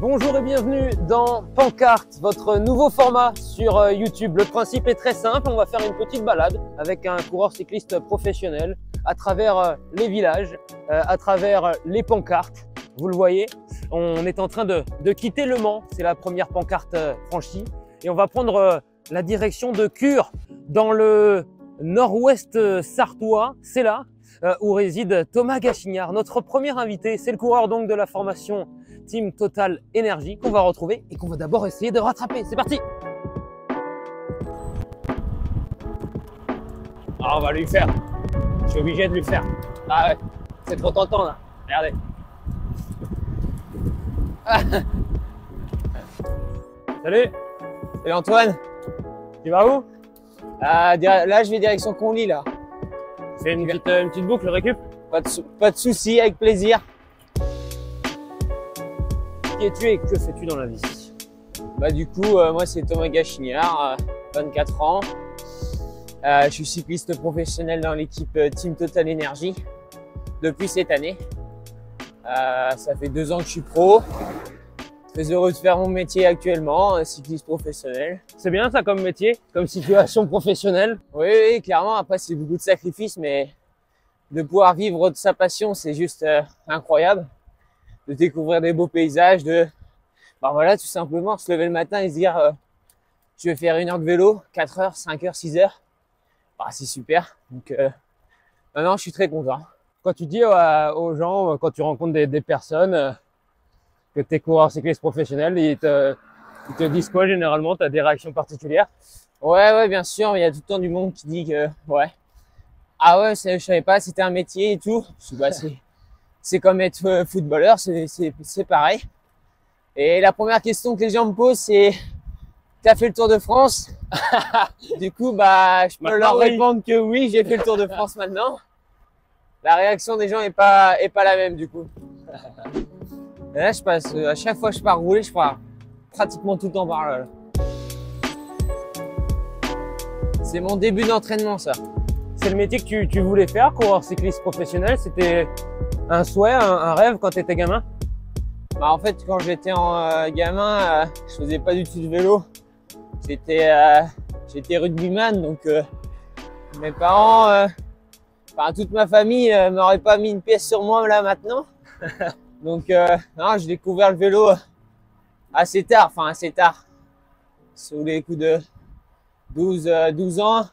Bonjour et bienvenue dans Pancarte, votre nouveau format sur YouTube. Le principe est très simple, on va faire une petite balade avec un coureur cycliste professionnel à travers les villages, à travers les pancartes. Vous le voyez, on est en train de quitter Le Mans, c'est la première pancarte franchie. Et on va prendre la direction de Cure, dans le nord-ouest sartois. C'est là où réside Thomas Gachignard, notre premier invité. C'est le coureur donc de la formation Team Total Energy qu'on va retrouver et qu'on va d'abord essayer de rattraper. C'est parti! Ah, on va lui faire. Je suis obligé de lui faire. Ah ouais, c'est trop tentant là. Regardez. Ah. Salut! Salut Antoine, Tu vas où? là je vais direction Conly là. C'est une petite boucle, récup? Pas de soucis, avec plaisir. Qui es-tu et que fais-tu dans la vie? Bah du coup, moi c'est Thomas Gachignard, 24 ans. Je suis cycliste professionnel dans l'équipe Team Total Energy depuis cette année. Ça fait 2 ans que je suis pro. Très heureux de faire mon métier actuellement, cycliste professionnel. C'est bien ça comme métier, comme situation professionnelle? Oui, clairement. Après, c'est beaucoup de sacrifices, mais de pouvoir vivre de sa passion, c'est juste incroyable. De découvrir des beaux paysages, voilà, tout simplement se lever le matin et se dire je vais faire 1 heure de vélo, 4 heures, 5 heures, 6 heures. C'est super. Donc maintenant, je suis très content. Quand tu dis aux gens, quand tu rencontres des personnes, que tu es coureur cycliste professionnel, ils te disent quoi généralement? Tu as des réactions particulières? Ouais, bien sûr. Il y a tout le temps du monde qui dit que, ouais. Ah ouais, je savais pas, c'était un métier et tout. Je dis, bah, c'est comme être footballeur, c'est pareil. Et la première question que les gens me posent, c'est, t'as fait le Tour de France? Du coup, je peux leur répondre que oui, j'ai fait le Tour de France maintenant. La réaction des gens est pas la même, du coup. Et là, je passe, à chaque fois que je pars rouler, je pars pratiquement tout le temps par là. C'est mon début d'entraînement, ça. C'est le métier que tu voulais faire, coureur cycliste professionnel? C'était un souhait, un rêve quand tu étais gamin? En fait, quand j'étais gamin, je faisais pas du tout de vélo. J'étais rugbyman, donc mes parents, toute ma famille m'aurait pas mis une pièce sur moi là maintenant. Donc non, j'ai découvert le vélo assez tard, sous les coups de 12 ans.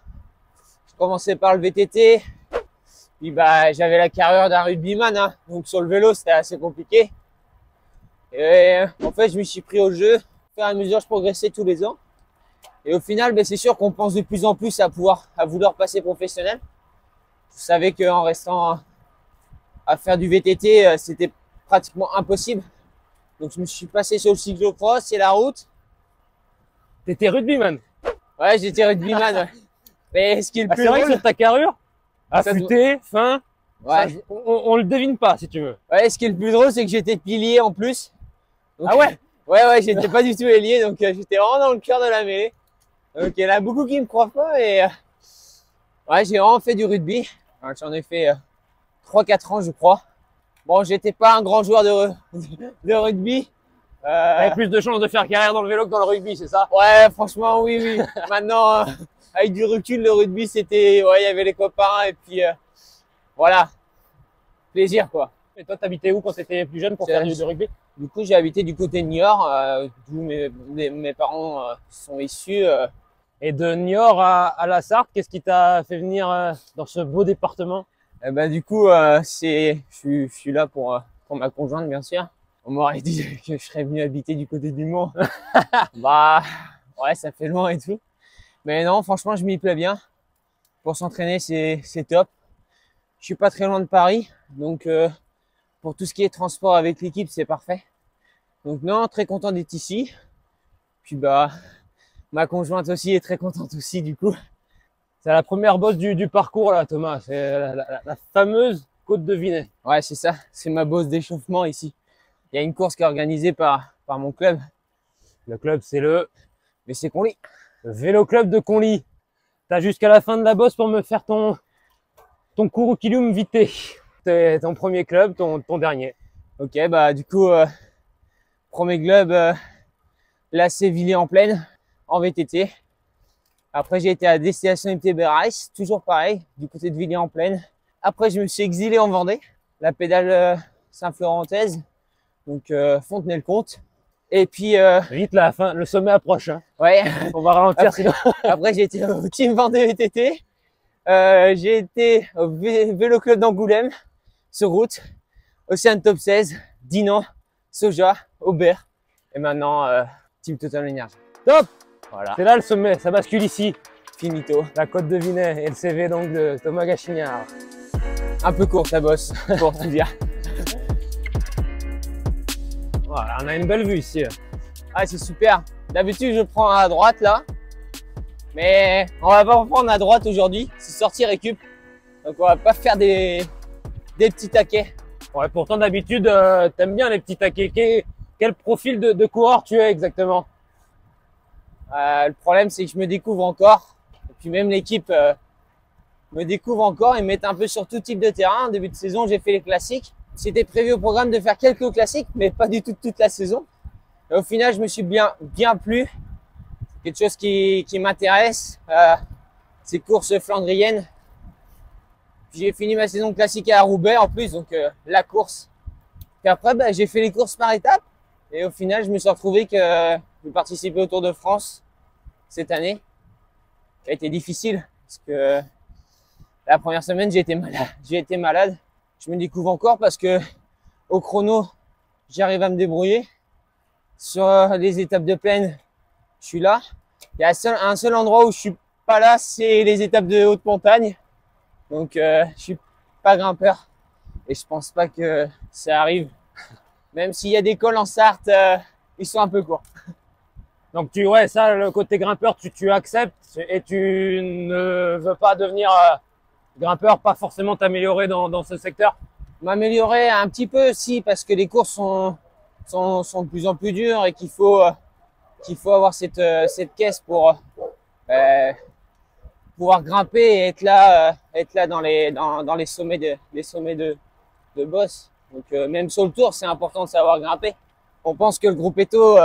Je commençais par le VTT, puis j'avais la carrure d'un rugbyman, hein, donc sur le vélo c'était assez compliqué. Et en fait, je me suis pris au jeu. Au fur et à mesure, je progressais tous les ans. Et au final, c'est sûr qu'on pense de plus en plus à vouloir passer professionnel. Je savais qu'en restant à faire du VTT, c'était pratiquement impossible. Donc je me suis passé sur le cyclocross et la route. T'étais rugbyman? Ouais, j'étais rugbyman. Ouais. Mais ce qui est le plus c'est vrai drôle, que sur ta carrure, affûté, fin, ouais. Ça, on le devine pas si tu veux. Ouais, ce qui est le plus drôle, c'est que j'étais pilier en plus. Donc, ah ouais? Ouais, j'étais pas du tout ailier, donc j'étais vraiment dans le cœur de la mêlée. Donc il y en a beaucoup qui me croient pas et ouais, j'ai vraiment fait du rugby. J'en ai fait 3-4 ans, je crois. Bon, j'étais pas un grand joueur de rugby. T'avais plus de chances de faire carrière dans le vélo que dans le rugby, c'est ça? Ouais, franchement, oui. Maintenant, avec du recul, le rugby, c'était, ouais, il y avait les copains et puis voilà, plaisir quoi. Et toi, t'habitais où quand t'étais plus jeune pour faire du rugby? Du coup, j'ai habité du côté de Niort, d'où mes parents sont issus. Et de Niort à la Sarthe, qu'est-ce qui t'a fait venir dans ce beau département? Du coup, je suis là pour ma conjointe, bien sûr. On m'aurait dit que je serais venu habiter du côté du Mans. Ouais, ça fait loin et tout. Mais non, franchement, je m'y plais bien. Pour s'entraîner, c'est top. Je suis pas très loin de Paris, donc pour tout ce qui est transport avec l'équipe, c'est parfait. Donc non, très content d'être ici. Puis ma conjointe aussi est très contente aussi, du coup. C'est la première bosse du parcours là, Thomas. C'est la fameuse Côte de Vinay. Ouais, c'est ça. C'est ma bosse d'échauffement ici. Il y a une course qui est organisée par mon club. Le club, c'est le Conly. Le Vélo Club de Conly. T'as jusqu'à la fin de la bosse pour me faire ton curriculum vitae. C'est ton premier club, ton dernier. Ok, du coup, Premier club, l'AC Villers-en-Plaine, en VTT. Après, j'ai été à Destination MTB Race, toujours pareil, du côté de Villers-en-Plaine. Après, je me suis exilé en Vendée, la pédale Saint-Florenthèse, donc Fontenay-le-Comte. Et puis… Vite, la fin, le sommet approche. Hein. Ouais. On va ralentir sinon. Après, j'ai été au Team Vendée VTT. J'ai été au Vélo Club d'Angoulême, sur route, Océan Top 16, Dinan, Soja, Aubert. Et maintenant, Team Total Energy. Top! Voilà, C'est là le sommet, ça bascule ici. finito. La côte de Vinay et le CV donc de Thomas Gachignard. Un peu court ta bosse, pour tout dire. Voilà, on a une belle vue ici. Ah, c'est super. D'habitude, je prends à droite là. Mais on va pas prendre à droite aujourd'hui. C'est sortie récup. Donc on va pas faire des petits taquets. Ouais, pourtant d'habitude, t'aimes bien les petits taquets. Quel profil de coureur tu es exactement? Le problème, c'est que je me découvre encore. Et puis même l'équipe me découvre encore. Ils me mettent un peu sur tout type de terrain. En début de saison, j'ai fait les classiques. C'était prévu au programme de faire quelques classiques, mais pas du tout toute la saison. Et au final, je me suis bien plu. Quelque chose qui m'intéresse, ces courses flandriennes. Puis j'ai fini ma saison classique à Roubaix en plus, donc la course. Puis après, j'ai fait les courses par étapes. Et au final, je me suis retrouvé que je participais au Tour de France cette année, qui a été difficile parce que la première semaine, j'ai été malade. Je me découvre encore parce que au chrono, j'arrive à me débrouiller. Sur les étapes de plaine, je suis là. Il y a un seul endroit où je suis pas là, c'est les étapes de haute montagne. Donc, je suis pas grimpeur et je pense pas que ça arrive. Même s'il y a des cols en Sarthe, ils sont un peu courts. Donc ouais, ça, le côté grimpeur, tu acceptes et tu ne veux pas devenir grimpeur, pas forcément t'améliorer dans ce secteur? M'améliorer un petit peu, si, parce que les courses sont de plus en plus dures et qu'il faut avoir cette caisse pour pouvoir grimper et être là dans les sommets de boss. Donc même sur le tour, c'est important de savoir grimper. On pense que le groupe Eto,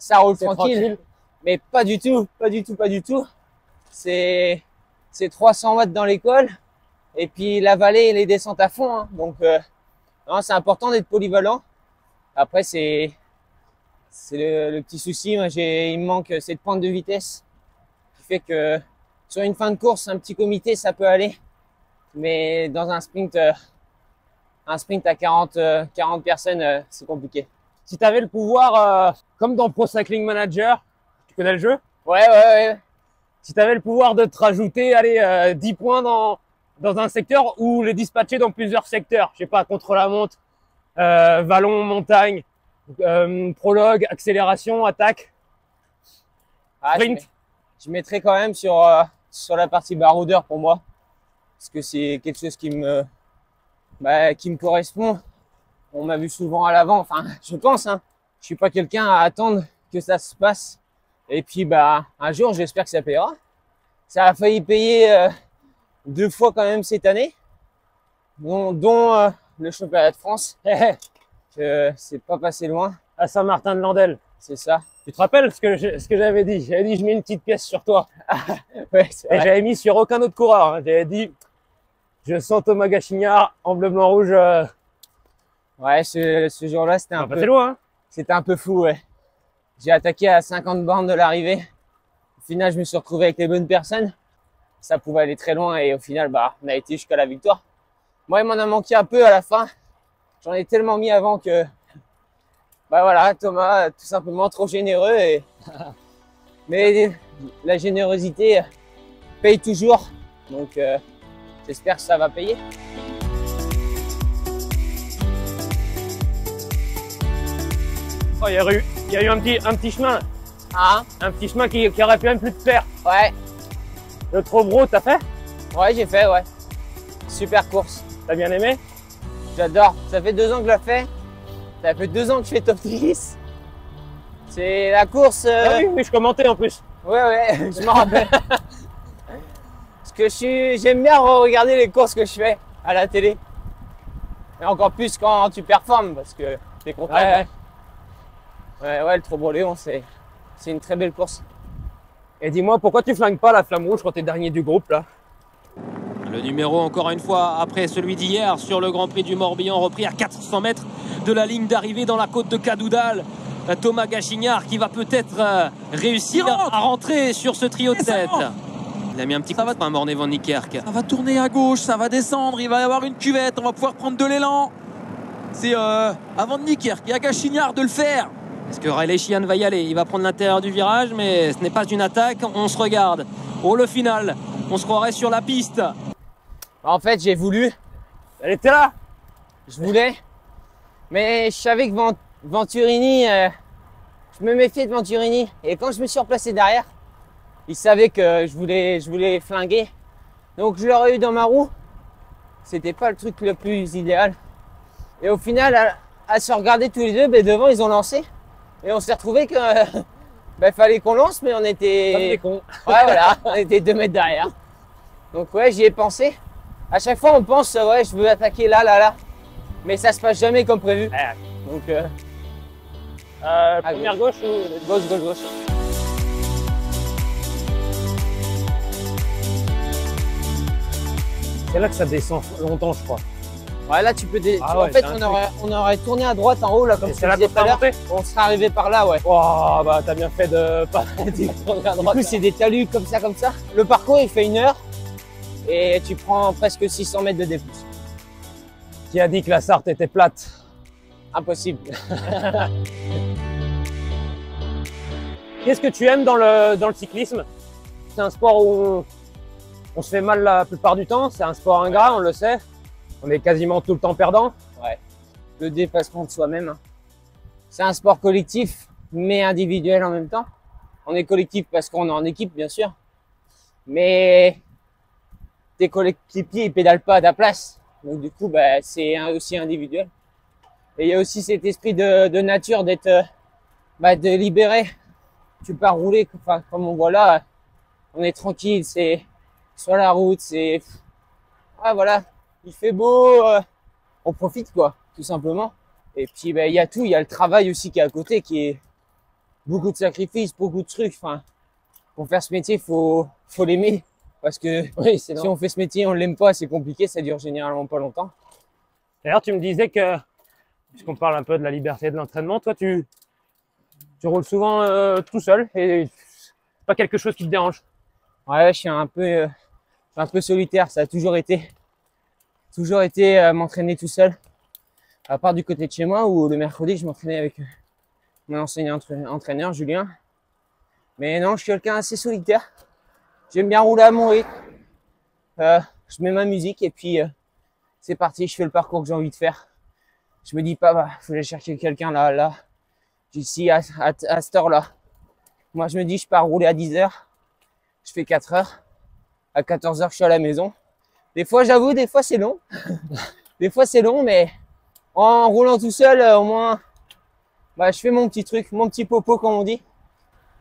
ça roule tranquille, mais pas du tout. C'est 300 watts dans l'école et puis la vallée et les descentes à fond. Hein. Donc c'est important d'être polyvalent. Après, c'est le petit souci. Moi, il me manque cette pointe de vitesse qui fait que sur une fin de course, un petit comité, ça peut aller. Mais dans un sprint à 40 personnes, c'est compliqué. Si tu avais le pouvoir, comme dans Pro Cycling Manager, tu connais le jeu? Ouais. Si tu avais le pouvoir de te rajouter, allez, 10 points dans un secteur ou les dispatcher dans plusieurs secteurs, je sais pas, contre-la-montre, vallon, montagne, prologue, accélération, attaque, sprint. Je mettrais quand même sur la partie baroudeur pour moi, parce que c'est quelque chose qui me correspond. On m'a vu souvent à l'avant, enfin, je pense, hein. Je suis pas quelqu'un à attendre que ça se passe. Et puis, un jour, j'espère que ça payera. Ça a failli payer 2 fois quand même cette année, dont le championnat de France, que c'est pas passé loin. À Saint-Martin-de-Landelle. C'est ça. Tu te rappelles ce que j'avais dit? J'avais dit, je mets une petite pièce sur toi. Ouais, et j'avais mis sur aucun autre coureur. Hein. J'avais dit, je sens Thomas Gachignard en bleu, blanc, rouge. Ouais, ce jour-là, c'était loin, hein. C'était un peu fou, ouais. J'ai attaqué à 50 bornes de l'arrivée. Au final, je me suis retrouvé avec les bonnes personnes. Ça pouvait aller très loin et au final, on a été jusqu'à la victoire. Moi, il m'en a manqué un peu à la fin. J'en ai tellement mis avant que, voilà, Thomas, tout simplement trop généreux. Mais la générosité paye toujours. Donc, j'espère que ça va payer. Oh, il y a eu un petit chemin. Ah. Un petit chemin qui aurait pu même plus te plaire. Ouais. Le Trobro, t'as fait? Ouais, j'ai fait, ouais. Super course. T'as bien aimé? J'adore. Ça fait 2 ans que je la fais. Ça fait 2 ans que je fais top 10. C'est la course… Ah oui, je commentais en plus. Ouais, je m'en rappelle. Parce que j'aime bien regarder les courses que je fais à la télé. Et encore plus quand tu performes, parce que t'es content. Ouais. Ouais, le Trobreléon, c'est une très belle course. Et dis-moi, pourquoi tu flingues pas la flamme rouge quand t'es dernier du groupe là? Le numéro, encore une fois, après celui d'hier sur le Grand Prix du Morbihan, repris à 400 mètres de la ligne d'arrivée dans la côte de Cadoudal. Thomas Gachignard qui va peut-être réussir à rentrer sur ce trio de tête. Il a mis un petit coup de frein, Morné Van Niekerk. Ça va tourner à gauche, ça va descendre, il va y avoir une cuvette, on va pouvoir prendre de l'élan. C'est à Van Niekerk et à Gachignard de le faire. Est-ce que Riley Sheehan va y aller? Il va prendre l'intérieur du virage, mais ce n'est pas une attaque. On se regarde. Oh, le final, on se croirait sur la piste. En fait, j'ai voulu. Elle était là. Je voulais. Mais je savais que Venturini, je me méfiais de Venturini. Et quand je me suis replacé derrière, il savait que je voulais flinguer. Donc je l'aurais eu dans ma roue. C'était pas le truc le plus idéal. Et au final, à se regarder tous les deux, ben devant ils ont lancé. Et on s'est retrouvé que fallait qu'on lance, mais on était. Con. Ouais, voilà, on était 2 mètres derrière. Donc ouais, j'y ai pensé. À chaque fois, on pense, ouais, je veux attaquer là. Mais ça se passe jamais comme prévu. Donc, première gauche ou gauche. C'est là que ça descend longtemps, je crois. Ouais, là, tu peux. Ah en ouais, fait, c'est on aurait tourné à droite en haut, là, comme Et tu c'est là disais qu'on tout à l'heure. monté. On serait arrivé par là, ouais. Oh, bah t'as bien fait de pas tourner à Du droite. coup, c'est des talus comme ça. Le parcours, il fait 1 heure. Et tu prends presque 600 mètres de D+. Qui a dit que la Sarthe était plate? Impossible. Qu'est-ce que tu aimes dans le cyclisme? C'est un sport où on se fait mal la plupart du temps, c'est un sport ingrat, on le sait. On est quasiment tout le temps perdant. Ouais. Le dépassement de soi-même. C'est un sport collectif, mais individuel en même temps. On est collectif parce qu'on est en équipe, bien sûr. Mais tes coéquipiers, ils pédalent pas à ta place. Donc du coup, c'est aussi individuel. Et il y a aussi cet esprit de nature d'être, de libérer. Tu pars rouler, enfin, comme on voit là, on est tranquille, c'est sur la route, c'est, voilà, il fait beau, on profite quoi, tout simplement. Et puis il y a tout, il y a le travail aussi qui est à côté, qui est beaucoup de sacrifices, beaucoup de trucs. Enfin, pour faire ce métier, faut l'aimer, parce que Oui, c'est si on fait ce métier, on l'aime pas, c'est compliqué, ça dure généralement pas longtemps. D'ailleurs, tu me disais que, puisqu'on parle un peu de la liberté de l'entraînement, toi, tu roules souvent tout seul et c'est pas quelque chose qui te dérange? Ouais, je suis un peu solitaire, ça a toujours été m'entraîner tout seul. À part du côté de chez moi où le mercredi, je m'entraînais avec mon enseignant entraîneur, Julien. Mais non, je suis quelqu'un assez solitaire. J'aime bien rouler à mon rythme. Je mets ma musique et puis c'est parti, je fais le parcours que j'ai envie de faire. Je me dis pas, faut aller chercher quelqu'un là. Ici, à cette heure-là. Moi, je me dis, je pars rouler à 10 heures. Je fais 4 heures. À 14 heures, je suis à la maison. Des fois, j'avoue, des fois, c'est long. Des fois, c'est long, mais en roulant tout seul, au moins, je fais mon petit truc, mon petit popo, comme on dit.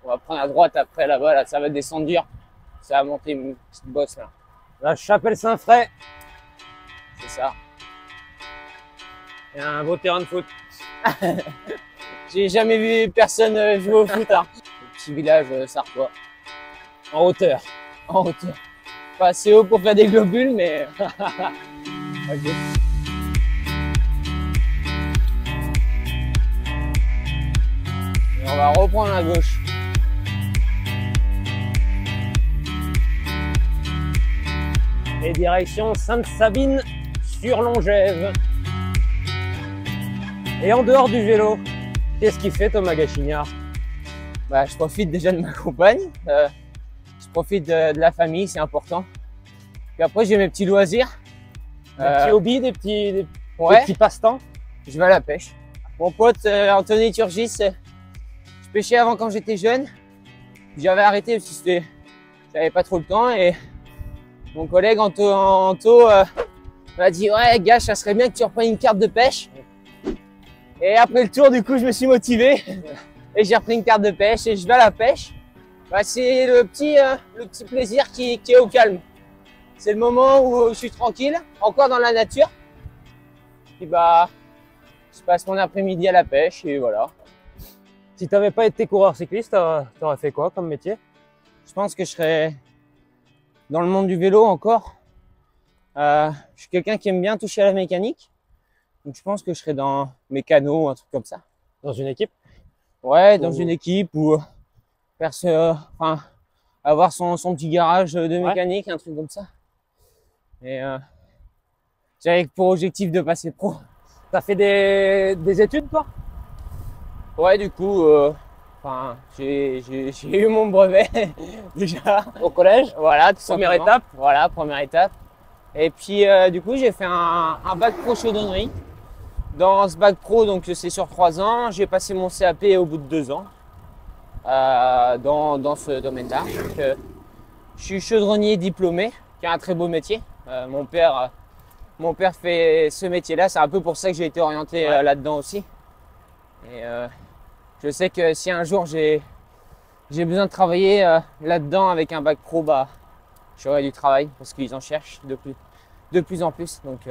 On va prendre à droite après, là-bas, là, ça va descendre dur. Ça va monter une petite bosse, là. La Chapelle-Saint-Fray, C'est ça. et un beau terrain de foot. J'ai jamais vu personne jouer au foot, hein. Le petit village sartois. En hauteur. En hauteur. Pas assez haut pour faire des globules, mais. Ok. Et on va reprendre à gauche. Et direction Sainte-Sabine sur Longève. Et en dehors du vélo, qu'est-ce qu'il fait Thomas Gachignard? Je profite déjà de ma compagne. Je profite de la famille, c'est important. Puis après, j'ai mes petits loisirs. Des petits hobbies, des petits Ouais, passe-temps? je vais à la pêche. Mon pote Anthony Turgis, je pêchais avant quand j'étais jeune. J'avais arrêté parce que j'avais pas trop le temps. Et mon collègue Anto m'a dit, ouais, gars, ça serait bien que tu reprennes une carte de pêche. Et après le tour, du coup, je me suis motivé. Et j'ai repris une carte de pêche et je vais à la pêche. C'est le petit plaisir qui est au calme. C'est le moment où je suis tranquille, encore dans la nature. Puis je passe mon après-midi à la pêche et voilà. Si tu n'avais pas été coureur cycliste, tu aurais fait quoi comme métier? Je pense que je serais dans le monde du vélo encore. Je suis quelqu'un qui aime bien toucher à la mécanique. Donc je pense que je serais dans mécano ou un truc comme ça. Dans une équipe? Ouais, dans une équipe ou enfin, avoir son petit garage de mécanique, un truc comme ça. Et j'avais pour objectif de passer pro. T'as fait des études, toi? Ouais, du coup, enfin, j'ai eu mon brevet déjà. Au collège? Voilà, tout Première simplement. étape. Voilà, première étape. Et puis, du coup, j'ai fait un bac pro chaudronnerie. Dans ce bac pro, donc c'est sur 3 ans, j'ai passé mon CAP au bout de 2 ans dans ce domaine-là. Je suis chaudronnier diplômé, qui est un très beau métier. Mon père fait ce métier-là, c'est un peu pour ça que j'ai été orienté là-dedans aussi. Et je sais que si un jour j'ai besoin de travailler là-dedans avec un bac pro, bah j'aurai du travail parce qu'ils en cherchent de plus en plus. Donc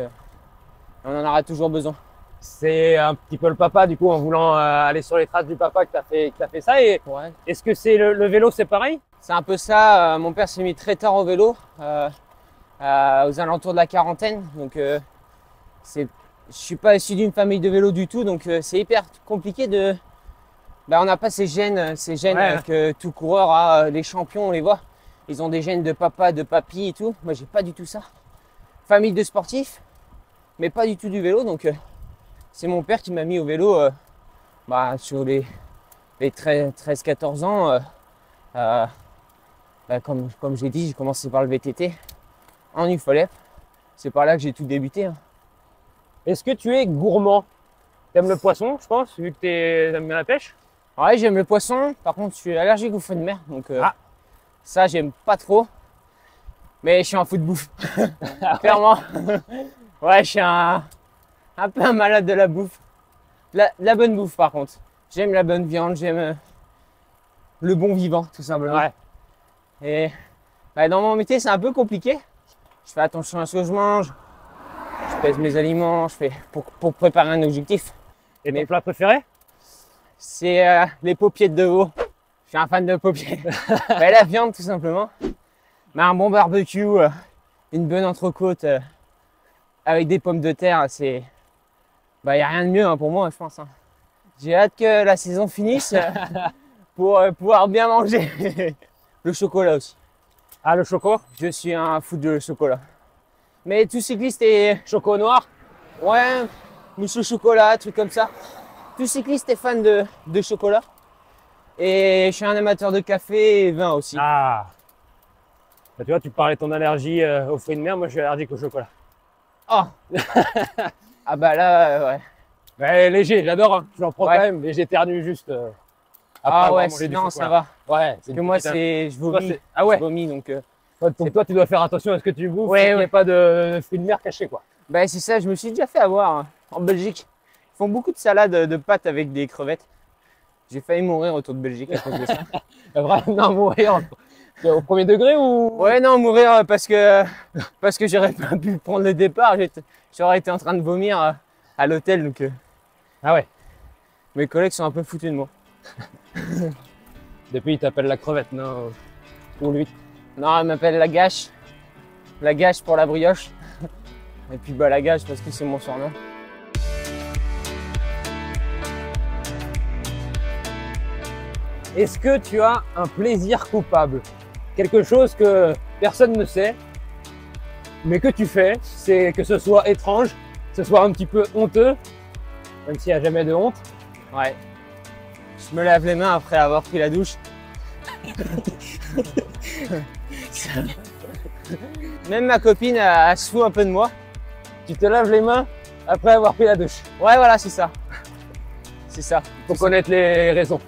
on en aura toujours besoin. C'est un petit peu le papa, du coup, en voulant aller sur les traces du papa que t'as fait ça. Et Ouais. est-ce que c'est le vélo, c'est pareil? C'est un peu ça. Mon père s'est mis très tard au vélo, aux alentours de la quarantaine. Donc je suis pas issu d'une famille de vélo du tout, donc c'est hyper compliqué de. On n'a pas ces gènes que tout coureur a. Les champions, on les voit. Ils ont des gènes de papa, de papy et tout. Moi, j'ai pas du tout ça. Famille de sportifs, mais pas du tout du vélo. Donc, c'est mon père qui m'a mis au vélo sur les 13-14 ans. Comme j'ai dit, j'ai commencé par le VTT en UFOLEP. C'est par là que j'ai tout débuté. Est-ce que tu es gourmand? T'aimes le poisson, je pense, vu que t'aimes bien la pêche? Ouais, j'aime le poisson. Par contre, je suis allergique aux fruits de mer. Donc, ça, j'aime pas trop. Mais je suis un fou de bouffe. Clairement. Ouais, je suis un peu un malade de la bouffe. La bonne bouffe, par contre. J'aime la bonne viande, j'aime le bon vivant, tout simplement. Ouais. Et dans mon métier, c'est un peu compliqué. Je fais attention à ce que je mange. Je pèse mes aliments, je fais pour préparer un objectif. Et ton plat préféré? C'est les paupiètes de veau. Je suis un fan de paupiètes. La viande, tout simplement. Mais un bon barbecue, une bonne entrecôte avec des pommes de terre, c'est. Il n'y a rien de mieux pour moi, je pense. J'ai hâte que la saison finisse pour pouvoir bien manger. Le chocolat aussi. Ah, le choco? Je suis un fou de chocolat. Mais tout cycliste est. Choco noir? Ouais, mousse au chocolat, truc comme ça. Tout cycliste est fan de chocolat. Et je suis un amateur de café et vin aussi. Ah! Bah, tu vois, tu parlais de ton allergie aux fruits de mer, moi je suis allergique au chocolat. Oh. Ah bah là, ouais. Ouais, léger, j'adore, hein. J'en prends Ouais. quand même, mais j'éternue juste après Ah avoir ouais, mangé du sinon chocolat. ça va. Ouais, Parce que moi, je vomis. Ah ouais. Je vomis, donc. Donc toi, tu dois faire attention à ce que tu bouffes, Ouais, qu'il n'y ait pas de fruits de mer cachés, quoi. Bah c'est ça, je me suis déjà fait avoir en Belgique. Ils font beaucoup de salades de pâtes avec des crevettes. J'ai failli mourir autour de Belgique à cause de ça. Vraiment mourir au premier degré ou? Ouais, non, mourir parce que j'aurais pas pu prendre le départ. J'aurais été en train de vomir à l'hôtel, donc Ah ouais. mes collègues sont un peu foutus de moi. Depuis, ils t'appellent la crevette, non? Ou lui? Non, elle m'appelle la gâche. La gâche pour la brioche. Et puis la gâche parce que c'est mon surnom. Est-ce que tu as un plaisir coupable? Quelque chose que personne ne sait, mais que tu fais, c'est que ce soit étrange, que ce soit un petit peu honteux, même s'il n'y a jamais de honte. Ouais. Je me lave les mains après avoir pris la douche. Même ma copine, elle se fout un peu de moi. Tu te laves les mains après avoir pris la douche. Ouais, voilà, c'est ça. C'est ça. Faut connaître les raisons.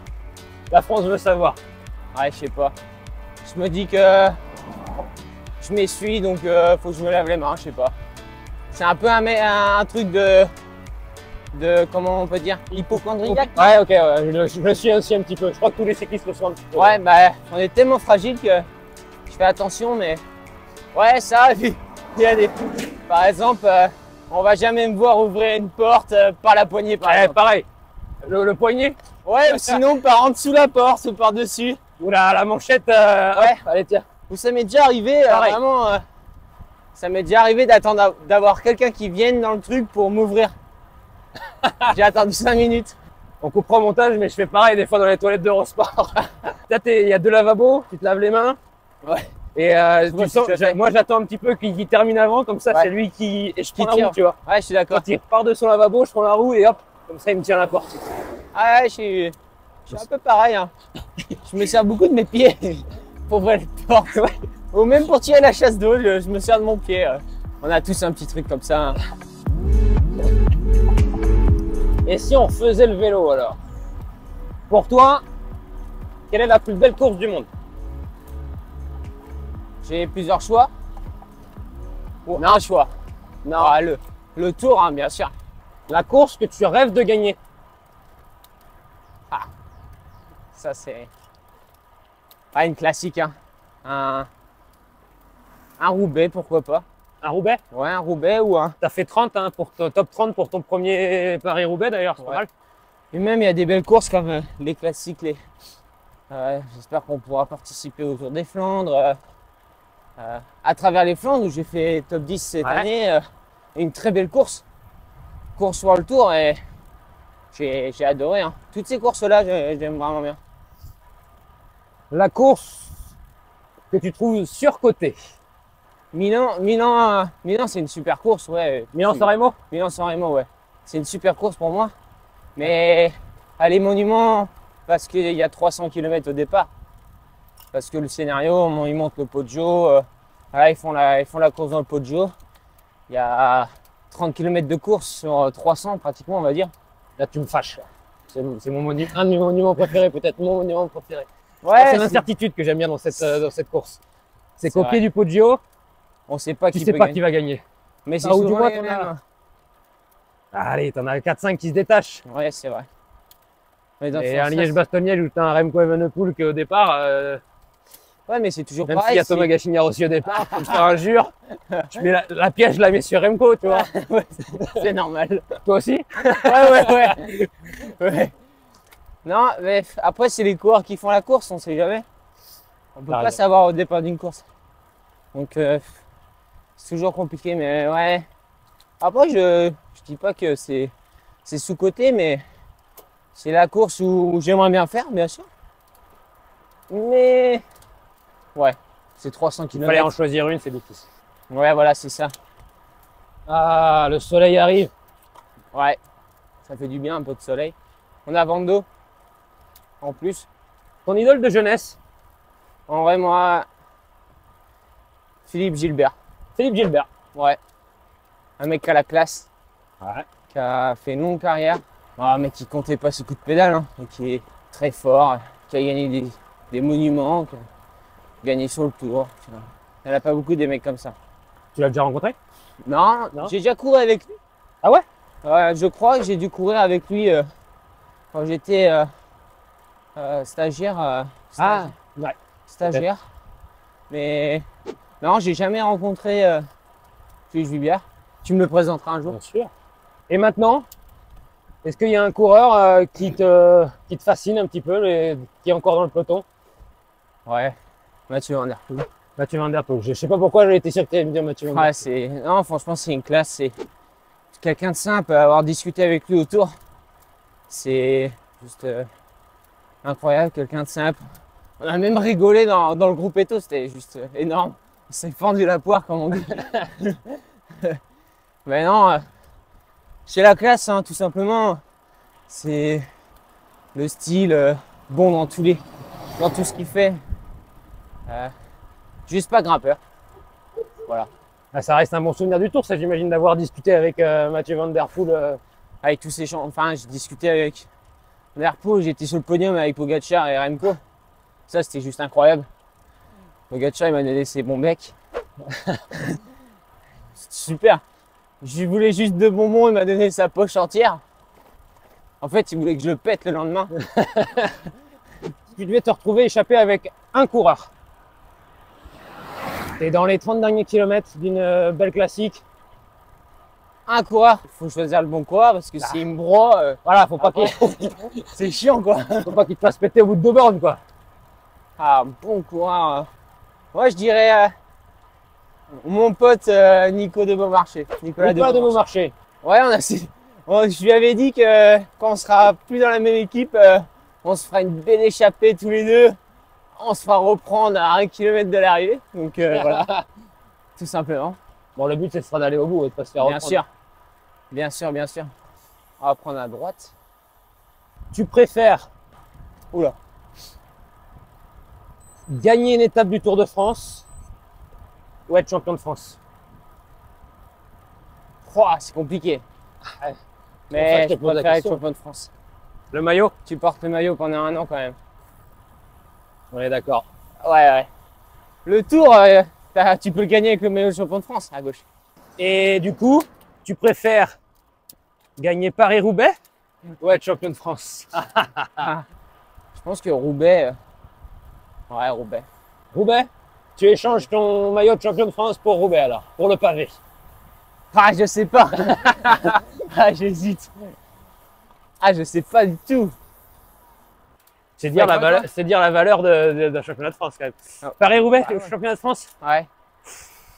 La France veut savoir. Ouais, je sais pas. Je me dis que je m'essuie, donc faut que je me lave les mains, je sais pas. C'est un peu un truc de comment on peut dire, hypochondriaque. Ouais, ok, ouais, je le suis aussi un petit peu. Je crois que tous les cyclistes le sont un petit peu. Ouais, on est tellement fragile que je fais attention, mais ouais, ça, il y a des. Par exemple, on va jamais me voir ouvrir une porte par la poignée, par Ouais, exemple. pareil. le poignet. Ouais, ou sinon par en dessous la porte ou par-dessus. Ou la manchette. Ouais. Hop, allez, tiens. Ou ça m'est déjà arrivé, Pareil. vraiment, ça m'est déjà arrivé d'avoir quelqu'un qui vienne dans le truc pour m'ouvrir. J'ai attendu 5 minutes. On coupera au montage, mais je fais pareil des fois dans les toilettes d'Eurosport. Là, il y a deux lavabos, tu te laves les mains. Ouais. Et vois tu ce que sens, tu as fait. moi j'attends un petit peu qu'il termine avant, comme ça Ouais. c'est lui qui. Et je prends la tire. roue, tu vois. Ouais, je suis d'accord. Quand il repart de son lavabo, je prends la roue et hop, comme ça il me tient la porte. Ah ouais, je suis un peu pareil. Hein. Je me sers beaucoup de mes pieds pour ouvrir les portes. Ouais. Ou même pour tirer la chasse d'eau, je me sers de mon pied. On a tous un petit truc comme ça. Hein. Et si on faisait le vélo alors? Pour toi, quelle est la plus belle course du monde? J'ai plusieurs choix. Ou un choix. Non, ah, le tour, hein, bien sûr. La course que tu rêves de gagner? Ça, c'est une classique. Hein. Un Roubaix, pourquoi pas. Un Roubaix? Ouais, un Roubaix ou un. T'as fait 30 hein, pour top 30 pour ton premier Paris-Roubaix d'ailleurs, c'est pas Ouais. mal. Et même, il y a des belles courses comme les classiques. J'espère qu'on pourra participer au Tour des Flandres. À travers les Flandres, où j'ai fait top 10 cette Ouais. année. Une très belle course. Course sur le Tour et j'ai adoré. Hein. Toutes ces courses-là, j'aime vraiment bien. La course que tu trouves surcotée? Milan, c'est une super course, ouais. Milan-San Remo? Milan-San Remo, ouais. C'est une super course pour moi. Mais les monuments, parce qu'il y a 300 km au départ. Parce que le scénario, ils montent le Poggio. Voilà, ils font la course dans le Poggio. Il y a 30 km de course sur 300 pratiquement, on va dire. Là tu me fâches. C'est mon monument, un de mes monuments préférés, peut-être mon monument préféré. Ouais, C'est l'incertitude que j'aime bien dans cette course. C'est qu'au vrai. pied du Poggio, on sait pas tu qui sais peut pas gagner. qui va gagner. Mais c'est Ah, ou du souvent moins, les t'en as- mêmes. Allez, t'en as 4-5 qui se détachent. Ouais, c'est vrai. Mais dans Et ce un sens-là, Liège-Bastogne-Liège où t'as un Remco Evenepoel qui est au départ, ouais, mais c'est toujours même pareil. s'il y a Thomas Gachignard aussi au départ, comme ça un jure, je mets la pièce, je la mets sur Remco, tu vois. c'est normal. Toi aussi? Ouais. Non, mais après, c'est les coureurs qui font la course, on sait jamais. On peut T'as pas raison. savoir au départ d'une course. Donc, c'est toujours compliqué, mais ouais. Après, je dis pas que c'est sous-coté, mais c'est la course où j'aimerais bien faire, bien sûr. Mais, ouais, c'est 300 Il fallait en km. choisir une, c'est difficile. Ouais, voilà, c'est ça. Ah, le soleil arrive. Ouais, ça fait du bien, un peu de soleil. On a vent d'eau, en plus. Ton idole de jeunesse? En vrai, moi, Philippe Gilbert. Philippe Gilbert. Ouais. Un mec qui a la classe, Ouais. qui a fait une longue carrière. Un mec qui comptait pas ses coups de pédale, hein, et qui est très fort, qui a gagné des monuments, qui a gagné sur le tour. Il n'y en a pas beaucoup des mecs comme ça. Tu l'as déjà rencontré? Non, Non. j'ai déjà couru avec lui. Ah ouais? Ouais, je crois que j'ai dû courir avec lui quand j'étais stagiaire. Ah, ouais. Stagiaire. Mais non, j'ai jamais rencontré Philippe Gilbert. Tu me le présenteras un jour. Bien sûr. Et maintenant, est-ce qu'il y a un coureur qui te fascine un petit peu, qui est encore dans le peloton? Ouais. Mathieu Van Der Poel. Mathieu Van Der Poel. Je sais pas pourquoi j'avais été sûr que tu allais me dire Mathieu Van Der Ouais, c'est. Non, franchement, c'est une classe. C'est quelqu'un de simple. Avoir discuté avec lui autour, c'est juste incroyable. Quelqu'un de simple. On a même rigolé dans le groupe Eto. C'était juste énorme. On s'est fendu la poire, comme on dit. Mais non, c'est la classe, hein, tout simplement. C'est le style bon dans tout ce qu'il fait. Juste pas grimpeur. Voilà. Ah, ça reste un bon souvenir du tour, ça j'imagine d'avoir discuté avec Mathieu Van Der Poel. Avec tous ces gens. Enfin, j'ai discuté avec Van Der Poel, j'étais sur le podium avec Pogacar et Remco. Ça, c'était juste incroyable. Pogacar, il m'a donné ses bons becs. C'était super. Je voulais juste 2 bonbons, il m'a donné sa poche entière. En fait, il voulait que je le pète le lendemain. Tu devais te retrouver échappé avec un coureur. Tu es dans les 30 derniers kilomètres d'une belle classique. un coureur. Il faut choisir le bon coureur parce que s'il me broie, Voilà, faut pas c'est chiant quoi. faut pas qu'il te fasse péter au bout de 2 bornes, quoi. Ah, bon coureur. Moi, je dirais mon pote Nico de Beaumarchais. Nicolas Nicolas de Beaumarchais. Ouais, je lui avais dit que quand on sera plus dans la même équipe, on se fera une belle échappée tous les deux. On se fera reprendre à 1 km de l'arrivée. Donc voilà, tout simplement. Bon, le but, ce sera d'aller au bout et de pas se faire Bien reprendre. sûr. Bien sûr, bien sûr. On va prendre à droite. Tu préfères Oula. gagner une étape du Tour de France ou être champion de France? Oh, c'est compliqué. Ouais. Mais C'est je pour ça que je te pose la préfère être question. champion de France. Le maillot? Tu portes le maillot pendant 1 an quand même. On est d'accord. Ouais, ouais. Le Tour, tu peux le gagner avec le maillot de champion de France à gauche. Et du coup, tu préfères gagner Paris-Roubaix ou être champion de France? Je pense que Roubaix. Ouais, Roubaix. Roubaix? Tu échanges ton maillot de champion de France pour Roubaix alors, pour le pavé. Ah, je sais pas. Ah, j'hésite. Ah, je sais pas du tout. C'est dire, Ouais, la valeur, c'est dire la valeur d'un championnat de France quand même. Ah. Paris-Roubaix, Ah ouais. championnat de France? Ouais.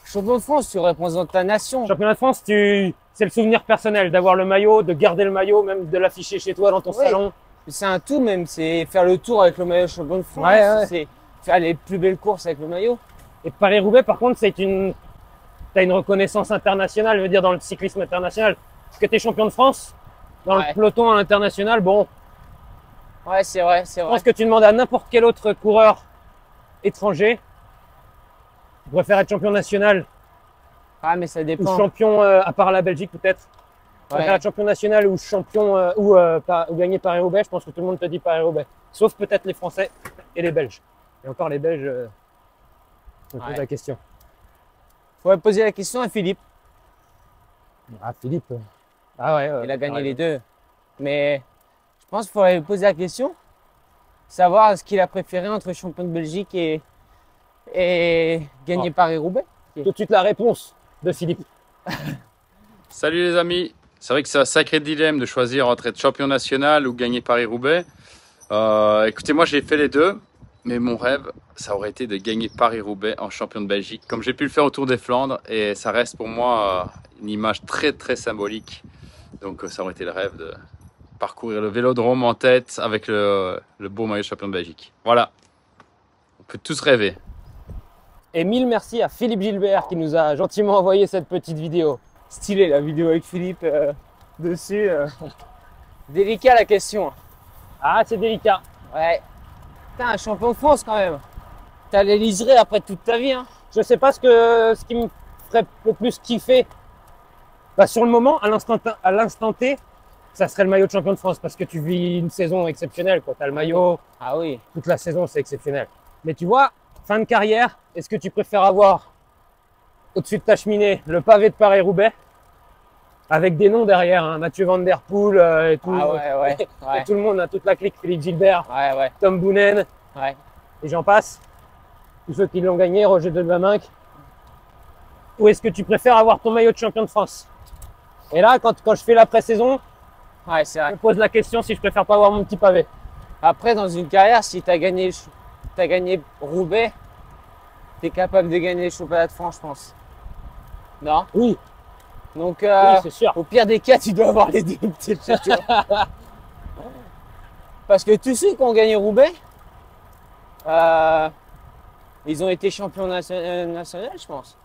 Champion de France, tu représentes ta nation. Championnat de France, c'est le souvenir personnel d'avoir le maillot, de garder le maillot, même de l'afficher chez toi dans ton Oui. salon. C'est un tout même, c'est faire le tour avec le maillot de champion de France. Ouais, ouais. C'est faire les plus belles courses avec le maillot. Et Paris-Roubaix, par contre, t'as une reconnaissance internationale, je veux dire, dans le cyclisme international. Parce que t'es champion de France, dans Ouais. le peloton international, bon, Ouais, c'est vrai, c'est je vrai. pense que tu demandes à n'importe quel autre coureur étranger, tu préfères être champion national Ah, mais ça ou dépend. champion, à part la Belgique peut-être, tu préfères Ouais. être champion national ou champion, ou gagner Paris-Roubaix, je pense que tout le monde te dit Paris-Roubaix. Sauf peut-être les Français et les Belges. Et encore les Belges, je me pose Ouais. la question. Faudrait poser la question à Philippe. Ah, Philippe. Ah ouais, Il a gagné ouais. les deux. Mais je pense qu'il faudrait lui poser la question. Savoir ce qu'il a préféré entre champion de Belgique et gagner Paris-Roubaix. Tout de suite la réponse de Philippe. Salut les amis, c'est vrai que c'est un sacré dilemme de choisir entre être champion national ou gagner Paris-Roubaix. Écoutez, moi j'ai fait les deux, mais mon rêve, ça aurait été de gagner Paris-Roubaix en champion de Belgique, comme j'ai pu le faire au Tour des Flandres, et ça reste pour moi une image très très symbolique. Donc ça aurait été le rêve de parcourir le Vélodrome en tête avec le beau maillot de champion de Belgique. Voilà, on peut tous rêver. Et mille merci à Philippe Gilbert qui nous a gentiment envoyé cette petite vidéo. Stylé la vidéo avec Philippe dessus. Délicat la question. Ah, c'est délicat. Ouais. Putain, un champion de France quand même. T'as les liserés après toute ta vie. Hein. Je sais pas ce qui me ferait le plus kiffer. Bah, sur le moment, à l'instant T, ça serait le maillot de champion de France parce que tu vis une saison exceptionnelle. Tu as le maillot, Ah oui. toute la saison, c'est exceptionnel. Mais tu vois, fin de carrière, est-ce que tu préfères avoir au-dessus de ta cheminée le pavé de Paris-Roubaix avec des noms derrière, hein, Mathieu Van Der Poel et tout, Ah ouais, ouais. et Ouais, tout le monde, hein, toute la clique, Philippe Gilbert, ouais, ouais. Tom Boonen, Ouais. et j'en passe, tous ceux qui l'ont gagné, Roger Delvaminck. Ou est-ce que tu préfères avoir ton maillot de champion de France? Et là, quand je fais la pré-saison, Ouais, c'est je vrai. me pose la question si je préfère pas avoir mon petit pavé. Après, dans une carrière, si t'as gagné Roubaix, t'es capable de gagner les championnats de France, je pense. Non? Oui, Donc, oui, c'est sûr. au pire des cas, tu dois avoir les deux. peut-être, tu vois. Parce que tous ceux qui ont gagné Roubaix, ils ont été champions nationaux, je pense.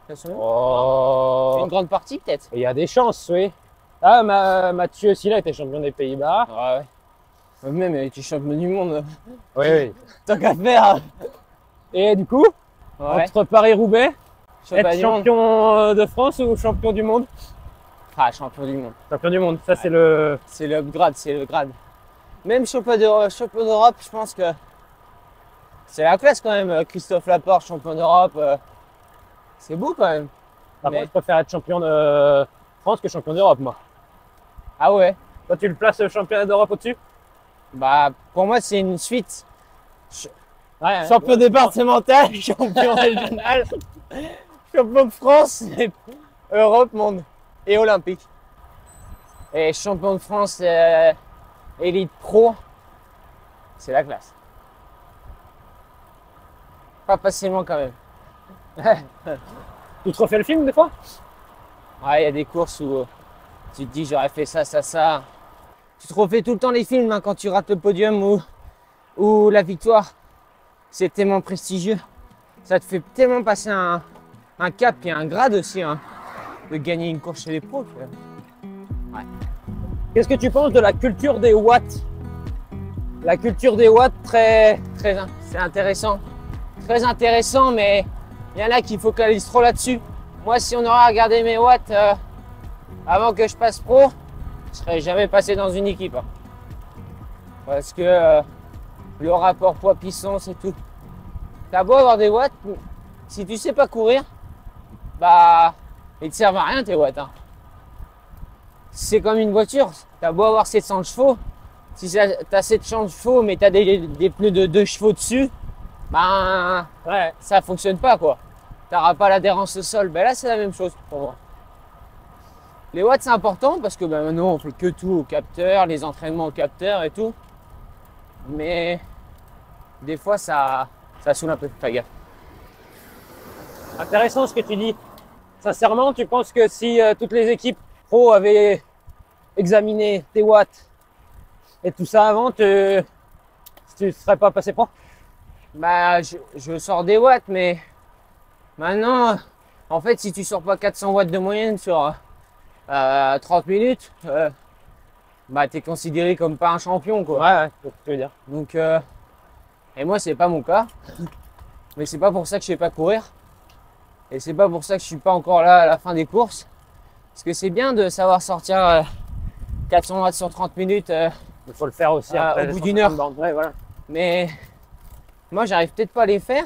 Nationaux. Oh, Une grande partie, peut-être. il y a des chances, oui. Ah, Mathieu aussi, là, était champion des Pays-Bas. Ouais, ouais. Même, il était champion du monde. Oui, oui. Tant qu'à faire. Et du coup, Ouais. entre Paris-Roubaix, Champion être du monde. champion de France ou champion du monde? Ah, champion du monde. Champion du monde, ça c'est le... C'est le upgrade, c'est le grade. Même champion d'Europe, je pense que c'est la classe quand même. Christophe Laporte, champion d'Europe. C'est beau quand même. Par Mais- contre, je préfère être champion de France que champion d'Europe, moi. Ah ouais. Toi, tu le places championnat d'Europe au-dessus? Bah, pour moi, c'est une suite. Ouais, Champion départemental, champion régional, champion de France, et Europe, monde. et olympique. Et champion de France élite pro, c'est la classe. Pas facilement quand même. Tu te refais le film des fois? Ouais, il y a des courses où tu te dis j'aurais fait ça, ça, ça. Tu te refais tout le temps les films hein, quand tu rates le podium ou la victoire. C'est tellement prestigieux. Ça te fait tellement passer un cap et un grade aussi hein, de gagner une course chez les pros. Ouais. Qu'est-ce que tu penses de la culture des watts? La culture des watts, C'est intéressant. Très intéressant, mais il y en a qui focalisent trop là-dessus. Moi, si on aurait regardé mes watts avant que je passe pro, je serais jamais passé dans une équipe. Hein. Parce que le rapport poids-puissance et tout. T'as beau avoir des watts, si tu sais pas courir, bah, ils te servent à rien tes watts. Hein. C'est comme une voiture, t'as beau avoir 700 chevaux, si t'as 700 chevaux mais t'as des pneus de 2 chevaux dessus, bah, ouais, ça fonctionne pas quoi. T'auras pas l'adhérence au sol. Ben là, c'est la même chose pour moi. Les watts, c'est important parce que ben, maintenant, on fait que tout au capteur, les entraînements au capteur et tout. Mais des fois, ça saoule un peu. Fais gaffe. intéressant ce que tu dis. Sincèrement, tu penses que si toutes les équipes pro avaient examiné tes watts et tout ça avant, tu ne serais pas passé pro? Bah, je sors des watts, mais maintenant, en fait, si tu sors pas 400 watts de moyenne sur 30 minutes, bah, t'es considéré comme pas un champion, quoi. Ouais, c'est ce que tu veux dire. Donc, et moi, c'est pas mon cas. Mais c'est pas pour ça que je sais pas courir. Et c'est pas pour ça que je suis pas encore là à la fin des courses. Parce que c'est bien de savoir sortir 400 watts sur 30 minutes. Il faut le faire aussi après, au bout d'une heure. Ouais, voilà. Mais moi, j'arrive peut-être pas à les faire.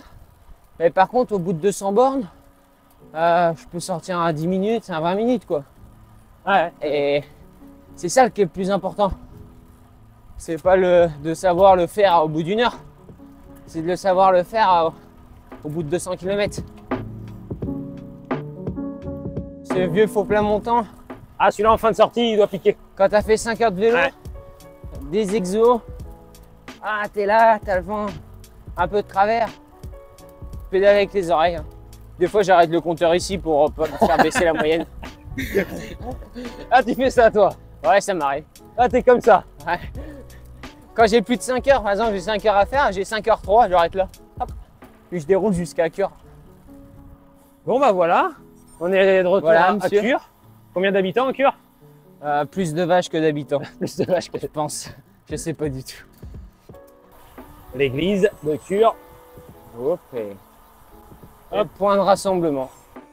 Mais par contre, au bout de 200 bornes, je peux sortir à 10 minutes, à 20 minutes, quoi. Ouais. Et c'est ça qui est le plus important. C'est pas de savoir le faire au bout d'une heure. C'est de le savoir le faire au bout de 200 km. Ce vieux faux plat montant. Ah, celui-là en fin de sortie, il doit piquer. Quand t'as fait 5 heures de vélo, Ouais. des exos, ah t'es là, t'as le vent un peu de travers, pédale avec les oreilles. Hein. Des fois j'arrête le compteur ici pour pas me faire baisser la moyenne. Ah, tu fais ça toi? Ouais, ça m'arrive. Ah, t'es comme ça. Ouais. Quand j'ai plus de 5 heures, par exemple j'ai 5 heures à faire, j'ai 5h03, j'arrête là. Hop. Puis je déroule jusqu'à Cure. Bon, bah voilà. On est de retour Voilà, à monsieur. Cure. Combien d'habitants en Cure? Plus de vaches que d'habitants, Plus de vaches que je pense. Je sais pas du tout. l'église de Cure. Hop, et... Hop, point de rassemblement.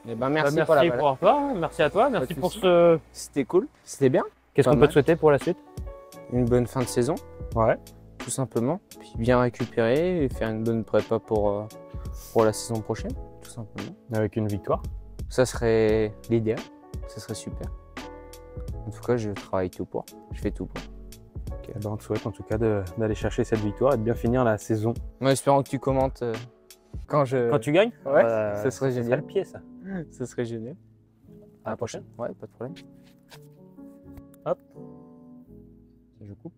Et ben merci, Bah, pour la merci balade. pour toi, merci à toi, merci Pas de pour soucis. ce. C'était cool, c'était bien. Qu'est-ce Pas qu'on peut mal. te souhaiter pour la suite? Une bonne fin de saison, Ouais. tout simplement. Puis bien récupérer et faire une bonne prépa pour la saison prochaine, tout simplement. Avec une victoire. Ça serait l'idéal, ça serait super. En tout cas, je travaille tout pour, je fais tout pour. Ok, bah, on te souhaite en tout cas d'aller chercher cette victoire et de bien finir la saison. Moi, espérant que tu commentes quand tu gagnes? Ouais, Bah, ça serait génial. le pied ça. Ça serait génial. À la prochaine. Ouais, pas de problème. Hop. Je coupe.